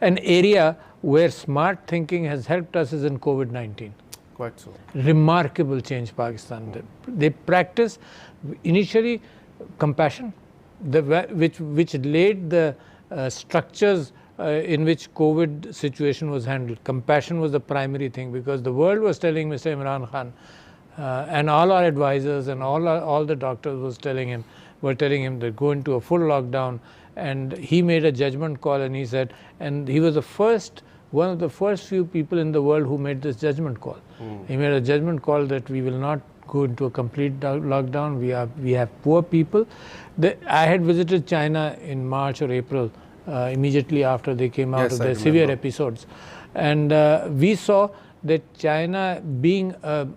An area where smart thinking has helped us is in COVID-19. Quite so. Remarkable change Pakistan did. They practiced initially compassion, which laid the structures in which COVID situation was handled. Compassion was the primary thing, because the world was telling Mr. Imran Khan, and all our advisors and all the doctors were telling him to go into a full lockdown, and he made a judgment call, and he said, and he was one of the first few people in the world who made this judgment call. He made a judgment call that we will not go into a complete lockdown. We have poor people. I had visited China in March or April, immediately after they came out of their severe episodes, and we saw that China, being a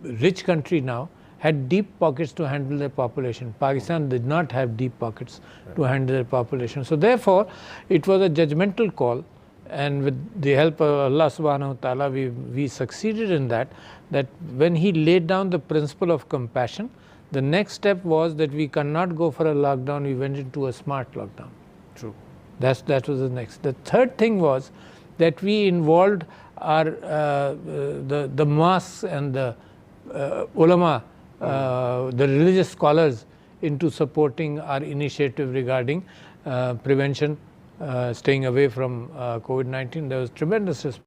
rich country now, had deep pockets to handle their population. Pakistan did not have deep pockets to handle their population. So therefore, it was a judgmental call, and with the help of Allah subhanahu wa ta'ala, we succeeded in that when he laid down the principle of compassion, the next step was that we cannot go for a lockdown, we went into a smart lockdown. True. That was the next. The third thing was that we involved our the mosques and the ulama, the religious scholars, into supporting our initiative regarding prevention, staying away from COVID-19. There was tremendous response.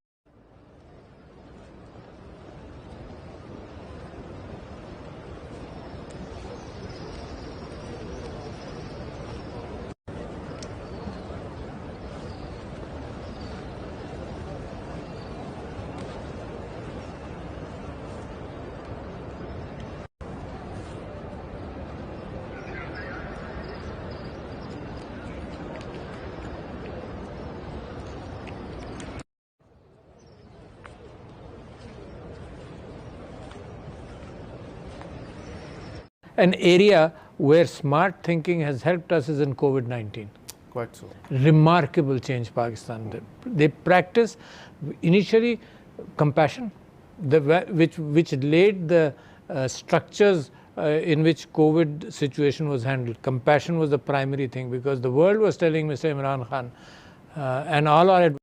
An area where smart thinking has helped us is in COVID-19. Quite so. Remarkable change Pakistan did. They practiced initially compassion, which laid the structures in which COVID situation was handled. Compassion was the primary thing, because the world was telling Mr. Imran Khan, and all our